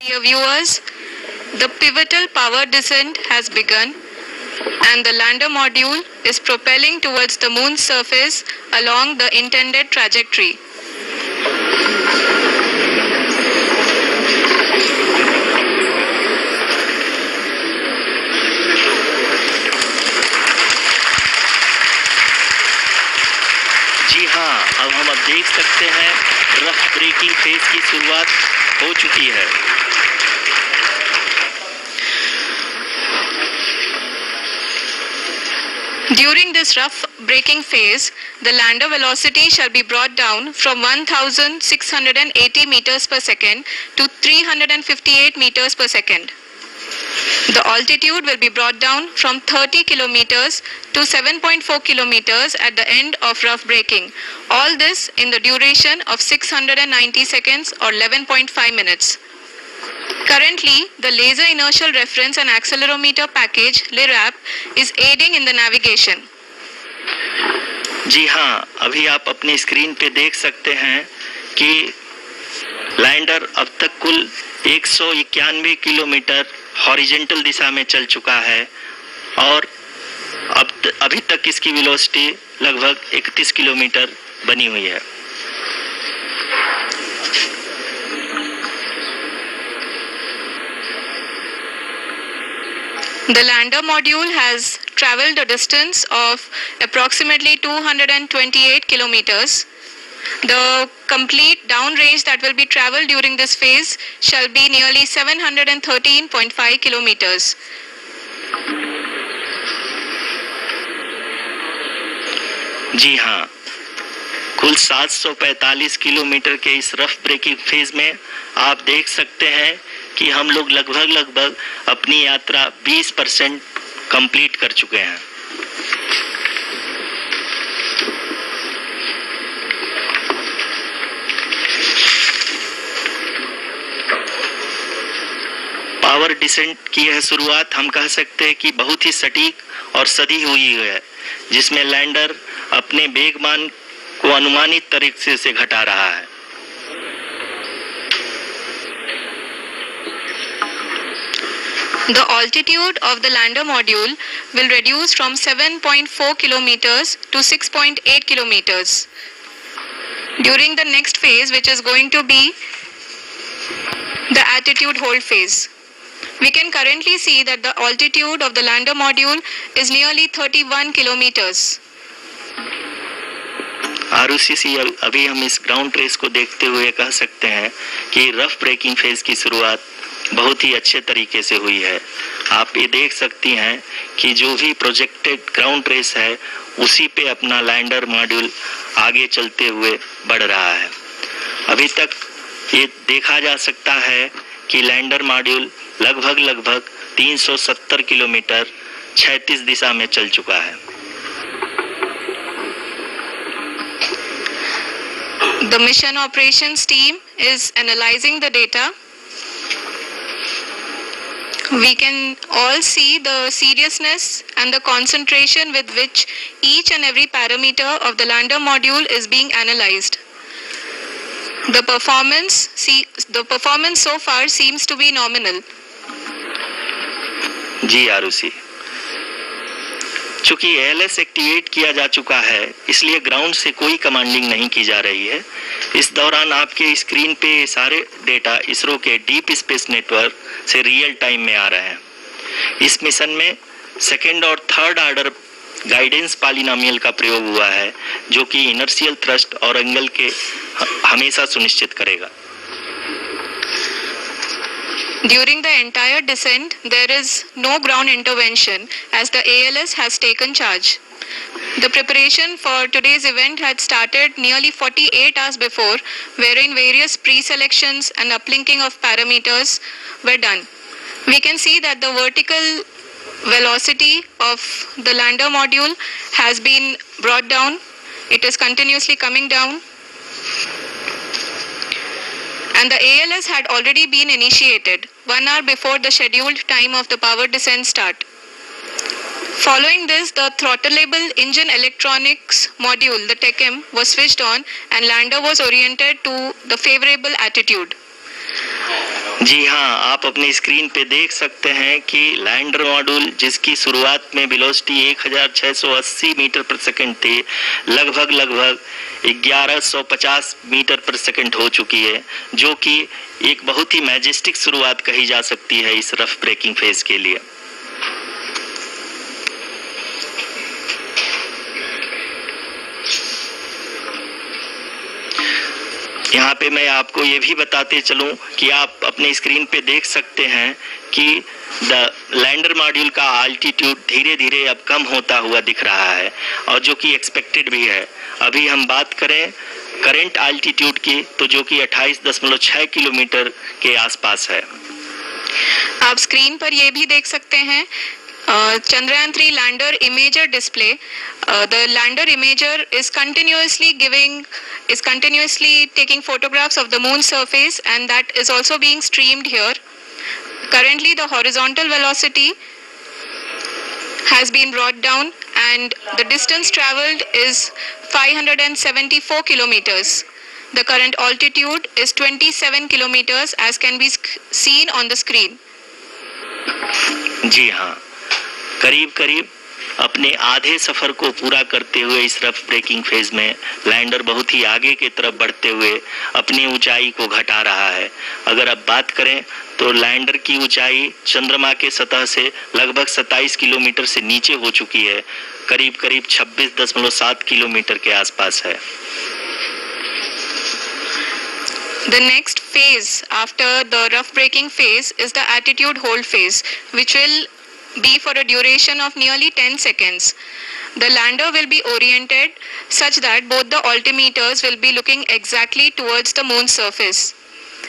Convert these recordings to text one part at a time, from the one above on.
Dear viewers, the pivotal power descent has begun and the lander module is propelling towards the moon's surface along the intended trajectory. जी हाँ, अब हम देख सकते हैं rough breaking phase की शुरुआत हो चुकी है। During this rough braking phase, the lander velocity shall be brought down from 1680 meters per second to 358 meters per second. The altitude will be brought down from 30 kilometers to 7.4 kilometers at the end of rough braking. All this in the duration of 690 seconds or 11.5 minutes. Currently, the Laser Inertial Reference and Accelerometer package (LIRAP) is aiding in the navigation. जी हाँ, अभी आप अपनी screen पे देख सकते हैं कि lander अब तक कुल 191 किलोमीटर हॉरिजॉन्टल दिशा में चल चुका है और अभी तक इसकी वेलोसिटी लगभग 31 किलोमीटर बनी हुई है। The lander module has traveled a distance of approximately 228 kilometers. The complete downrange that will be traveled during this phase shall be nearly 713.5 kilometers. जी हाँ, कुल 745 किलोमीटर के इस रफ ब्रेकिंग फेज में आप देख सकते हैं कि हम लोग लगभग अपनी यात्रा 20% कंप्लीट कर चुके हैं। पावर डिसेंट की यह शुरुआत हम कह सकते हैं कि बहुत ही सटीक और सधी हुई है, जिसमें लैंडर अपने वेगमान को अनुमानित तरीके से घटा रहा है। The altitude of the lander module will reduce from 7.4 kilometers to 6.8 kilometers. During the next phase, which is going to be the attitude hold phase, we can currently see that the altitude of the lander module is nearly 31 kilometers. Arushi, अभी हम इस ground trace को देखते हुए कह सकते हैं कि रफ ब्रेकिंग फेज की शुरुआत बहुत ही अच्छे तरीके से हुई है। आप ये देख सकती हैं कि जो भी प्रोजेक्टेड ग्राउंड ट्रेस है उसी पे अपना लैंडर मॉड्यूल आगे चलते हुए बढ़ रहा है। अभी तक ये देखा जा सकता है कि लैंडर मॉड्यूल लगभग 370 किलोमीटर क्षैतिज दिशा में चल चुका है। The mission operations team is analyzing the data. We can all see the seriousness and the concentration with which each and every parameter of the lander module is being analyzed. The performance so far seems to be nominal. जी आरुषि, चूंकि ALS activate किया जा चुका है इसलिए ground से कोई commanding नहीं की जा रही है। इस दौरान आपके स्क्रीन पे सारे डेटा इसरो के डीप स्पेस नेटवर्क से रियल टाइम में आ रहे हैं। इस मिशन में सेकेंड और थर्ड ऑर्डर गाइडेंस पॉलिनोमियल का प्रयोग हुआ है, जो कि इनर्शियल थ्रस्ट और एंगल के हमेशा सुनिश्चित करेगा। During the entire descent, there is no ground intervention as the ALS has taken charge. The preparation for today's event had started nearly 48 hours before, wherein various pre-selections and uplinking of parameters were done. We can see that the vertical velocity of the lander module has been brought down. It is continuously coming down. And the ALS had already been initiated 1 hour before the scheduled time of the power descent start. Following this, the throttleable engine electronics module, the TECM, was switched on and lander was oriented to the favorable attitude. जी हाँ, आप अपनी screen पे देख सकते हैं कि lander module जिसकी शुरुआत में वेलोसिटी 1680 मीटर पर सेकंड थी, लगभग 1150 मीटर पर सेकंड हो चुकी है, जो कि एक बहुत ही मैजेस्टिक शुरुआत कही जा सकती है इस रफ ब्रेकिंग फेज के लिए। यहाँ पे मैं आपको ये भी बताते चलूं कि आप अपने स्क्रीन पे देख सकते हैं कि द लैंडर मॉड्यूल का आल्टीट्यूड धीरे धीरे अब कम होता हुआ दिख रहा है, और जो कि एक्सपेक्टेड भी है। अभी हम बात करें करंट आल्टीट्यूड की, तो जो कि 28.6 किलोमीटर के आसपास है। आप स्क्रीन पर ये भी देख सकते हैं Chandrayaan 3 lander imager display. The lander imager is continuously taking photographs of the moon surface, and that is also being streamed here. Currently the horizontal velocity has been brought down and the distance traveled is 574 kilometers. The current altitude is 27 kilometers as can be seen on the screen. जी हाँ, करीब करीब अपने आधे सफर को पूरा करते हुए इस रफ ब्रेकिंग फेज में लैंडर बहुत ही आगे की तरफ बढ़ते हुए अपनी ऊंचाई को घटा रहा है। अगर अब बात करें तो लैंडर की ऊंचाई चंद्रमा के सतह से लगभग 27 किलोमीटर से नीचे हो चुकी है, करीब करीब 26.7 किलोमीटर के आसपास है। The next phase after the rough braking phase is the attitude hold phase, which will be for a duration of nearly 10 seconds. The lander will be oriented such that both the altimeters will be looking exactly towards the moon's surface.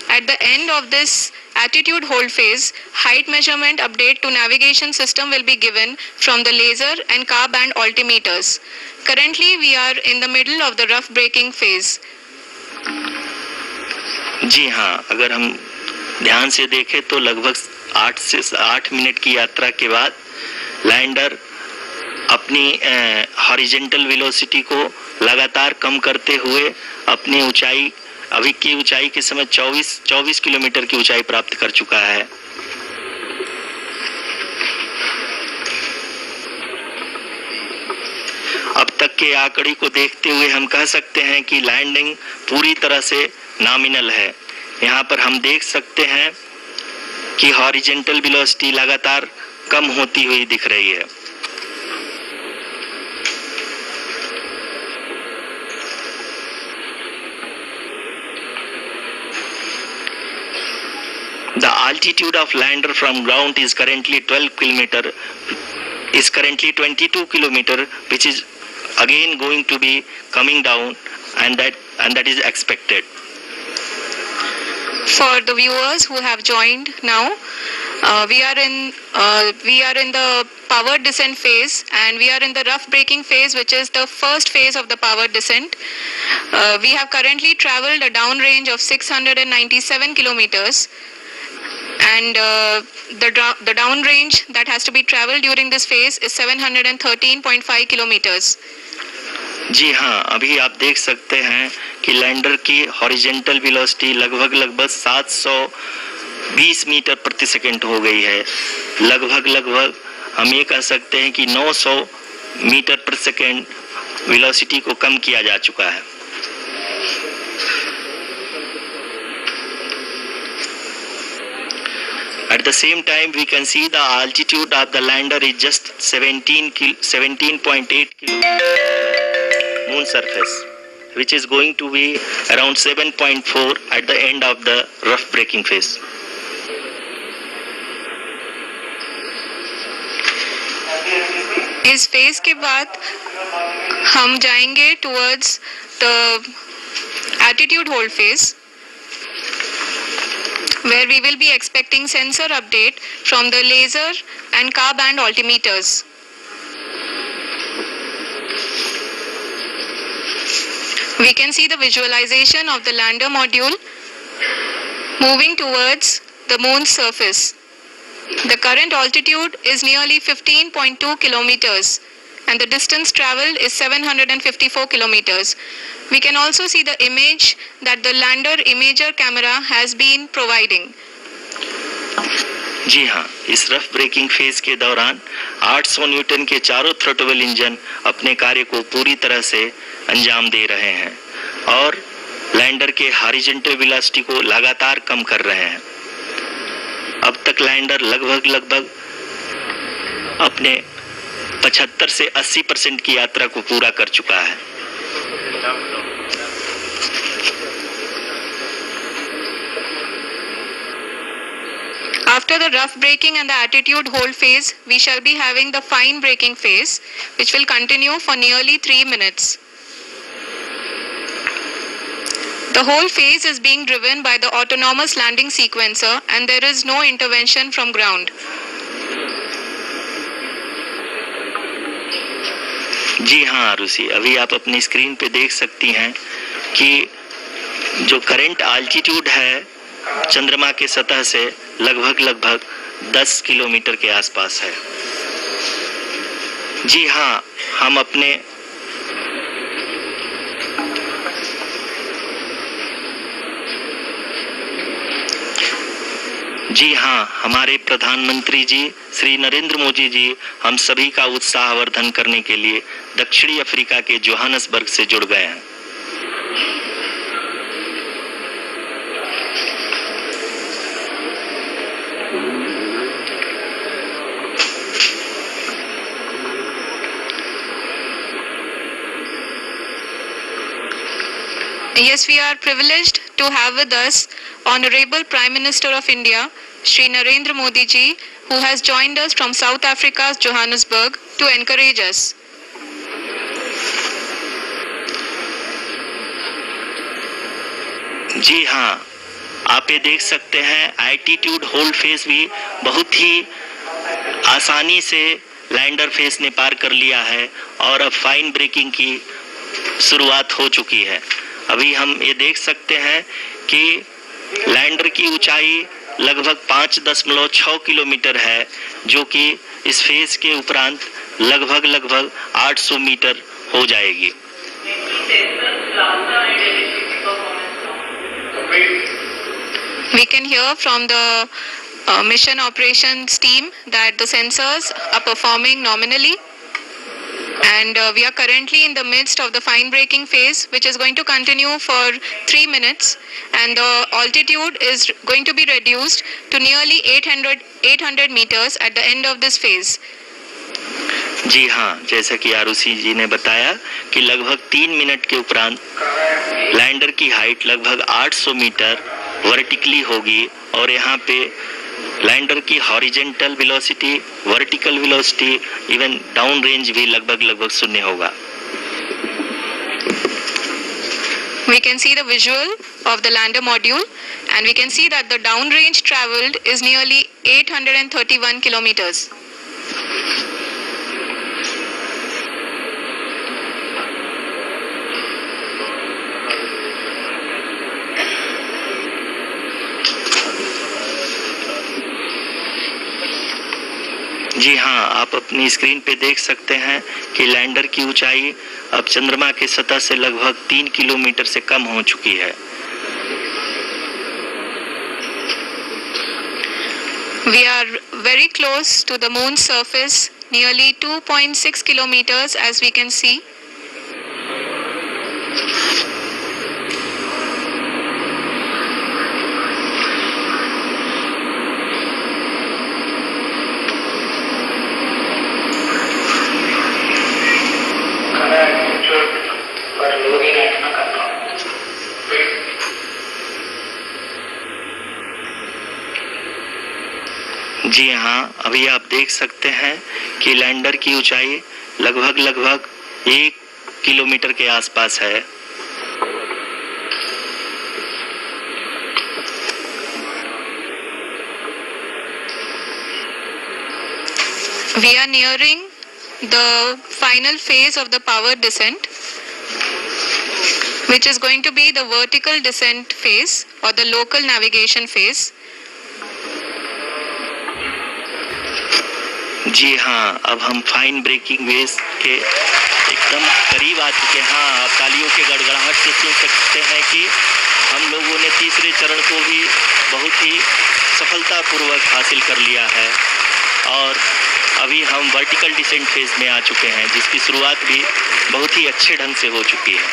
At the end of this attitude hold phase, height measurement update to navigation system will be given from the laser and car band altimeters. Currently we are in the middle of the rough braking phase. जी हाँ, अगर हम ध्यान से देखें तो लगभग 8 से 8 minute की यात्रा के बाद लैंडर अपनी हॉरिजॉन्टल वेलोसिटी को लगातार कम करते हुए अपनी ऊंचाई, अभी की ऊंचाई के समय 24 किलोमीटर की ऊंचाई प्राप्त कर चुका है। अब तक के आंकड़े को देखते हुए हम कह सकते हैं कि लैंडिंग पूरी तरह से नॉमिनल है। यहाँ पर हम देख सकते हैं कि हॉरिजॉन्टल वेलोसिटी लगातार कम होती हुई दिख रही है। The altitude of lander from ground is currently 22 kilometer, which is again going to be coming down, and that is expected. For the viewers who have joined now, we are in the power descent phase, and we are in the rough braking phase, which is the first phase of the power descent. We have currently traveled a downrange of 697 kilometers, and the downrange that has to be traveled during this phase is 713.5 kilometers. जी हाँ, अभी आप देख सकते हैं कि lander की horizontal velocity लगभग 720 metre प्रति सेकंड हो गई है। लगभग हम ये कह सकते हैं कि 900 मीटर प्रति सेकंड वेलोसिटी को कम किया जा चुका है। At the same time, we can see the altitude of the lander is just 17.8 moon surface, which is going to be around 7.4 at the end of the rough braking phase. इस phase के बाद हम जाएंगे towards the attitude hold phase, where we will be expecting sensor update from the laser and car band altimeters. We can see the visualization of the lander module moving towards the moon's surface. The current altitude is nearly 15.2 kilometers and the distance traveled is 754 kilometers. We can also see the image that the lander imager camera has been providing. जी हाँ, इस rough breaking phase के दौरान 800 Newton के चारों throttle engine अपने कार्य को पूरी तरह से अंजाम दे रहे हैं और लैंडर के हॉरिजॉन्टल वेलोसिटी को लगातार कम कर रहे हैं। अब तक लैंडर लगभग अपने 75 से 80% की यात्रा को पूरा कर चुका है। After the rough braking and the attitude hold phase, we shall be having the fine braking phase, which will continue for nearly 3 minutes. The whole phase is being driven by the autonomous landing sequencer and there is no intervention from ground. जी हाँ आरुषि, अभी आप अपनी screen पे देख सकती हैं कि जो करंट आल्टीट्यूड है चंद्रमा के सतह से लगभग 10 किलोमीटर के आसपास है। जी हाँ, हमारे प्रधानमंत्री जी श्री नरेंद्र मोदी जी हम सभी का उत्साहवर्धन करने के लिए दक्षिणी अफ्रीका के जोहानसबर्ग से जुड़ गए हैं। Yes, we are privileged to have with us Honorable Prime Minister of India, Shri Narendra Modi ji, who has joined us from South Africa's Johannesburg to encourage us. जी हाँ, आप ये देख सकते हैं एल्टीट्यूड होल्ड फेज भी बहुत ही आसानी से लैंडर फेज ने पार कर लिया है और अब फाइन ब्रेकिंग की शुरुआत हो चुकी है। अभी हम ये देख सकते हैं कि लैंडर की ऊंचाई लगभग 5.6 किलोमीटर है, जो कि इस फेज के उपरांत लगभग 800 मीटर हो जाएगी। We can hear from the mission operations team that the sensors are performing nominally. And we are currently in the midst of the fine braking phase, which is going to continue for 3 minutes, and the altitude is going to be reduced to nearly 800 meters at the end of this phase. जी हाँ, जैसा कि आरुषि जी ने बताया कि लगभग 3 minute के उपरांत lander की हाइट लगभग 800 मीटर वर्टिकली होगी और यहाँ पे लैंडर की horizontal velocity, vertical velocity, even down range भी लगभग शून्य होगा। We can see the visual of the lander module and we can see that the down range traveled is nearly 831 kilometers. जी हाँ, आप अपनी स्क्रीन पे देख सकते हैं कि लैंडर की ऊंचाई अब चंद्रमा के सतह से लगभग 3 किलोमीटर से कम हो चुकी है। We are very close to the moon's surface, nearly 2.6 kilometers as we can see. जी हाँ, अभी आप देख सकते हैं कि लैंडर की ऊंचाई लगभग 1 किलोमीटर के आसपास है। We are nearing the final phase of the power descent, which is going to be the vertical descent phase or the local navigation phase. जी हाँ, अब हम फाइन ब्रेकिंग वेज के एकदम करीब आ चुके हैं। हाँ, आप तालियों के गड़गड़ाहट से सुन सकते हैं कि हम लोगों ने तीसरे चरण को भी बहुत ही सफलतापूर्वक हासिल कर लिया है और अभी हम वर्टिकल डिसेंट फेज में आ चुके हैं, जिसकी शुरुआत भी बहुत ही अच्छे ढंग से हो चुकी है।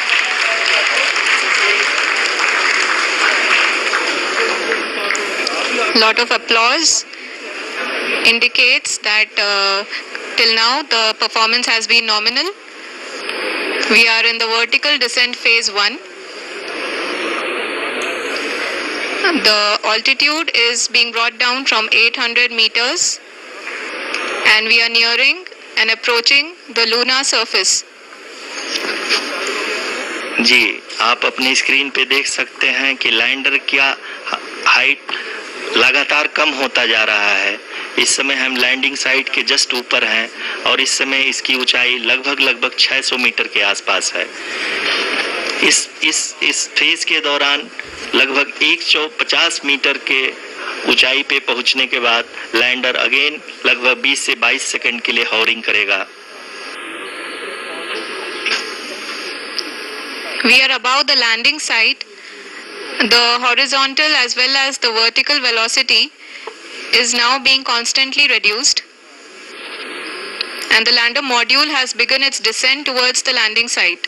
Lot of applause indicates that till now the performance has been nominal. We are in the vertical descent phase 1. The altitude is being brought down from 800 meters and we are nearing and approaching the lunar surface. जी, आप अपनी screen पे देख सकते हैं कि lander का height लगातार कम होता जा रहा है। इस समय हम लैंडिंग साइट के जस्ट ऊपर हैं और इस समय इसकी ऊंचाई लगभग 600 मीटर के आसपास है। इस फेज के दौरान लगभग 150 मीटर के ऊंचाई पे पहुंचने के बाद लैंडर अगेन लगभग 20 से 22 सेकंड के लिए हॉवरिंग करेगा। We are above the landing site. The horizontal as well as the vertical velocity is now being constantly reduced and the lander module has begun its descent towards the landing site.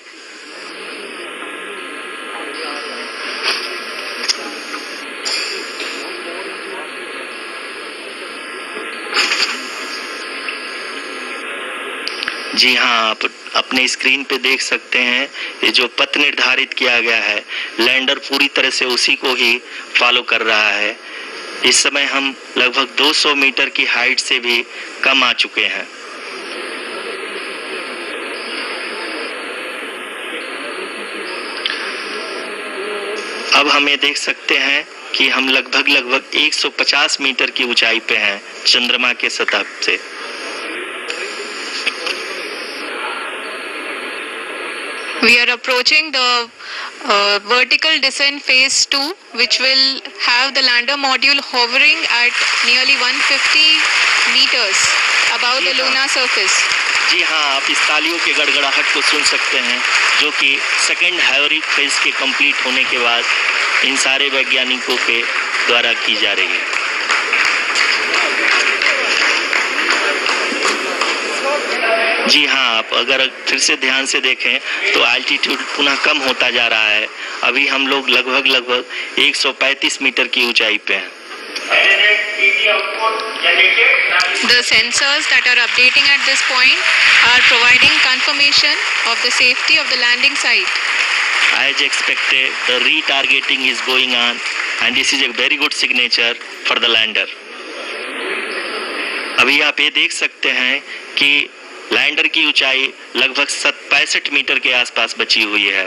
जी हाँ, आप अपने screen पे देख सकते हैं ये जो पथ निर्धारित किया गया है, लैंडर पूरी तरह से उसी को ही फॉलो कर रहा है। इस समय हम लगभग 200 मीटर की हाइट से भी कम आ चुके हैं। अब हमें देख सकते हैं कि हम लगभग 150 मीटर की ऊंचाई पे हैं चंद्रमा के सतह से। We are approaching the vertical descent phase 2, which will have the lander module hovering at nearly 150 meters above the lunar surface. जी हाँ, आप इस तालियों के गड़गड़ाहट को सुन सकते हैं, जो कि सेकेंड हाइवरिक फेज के कंप्लीट होने के बाद इन सारे वैज्ञानिकों के द्वारा की जा रही है। जी हाँ, आप अगर फिर से ध्यान से देखें तो एल्टीट्यूड पुनः कम होता जा रहा है। अभी हम लोग लगभग 135 मीटर की ऊंचाई पे हैं। The sensors that are updating at this point are providing confirmation of the safety of the landing site. As expected, the retargeting is going on and this is a very good signature for the lander. अभी आप ये देख सकते हैं कि lander की ऊंचाई लगभग 65 मीटर के आसपास बची हुई है।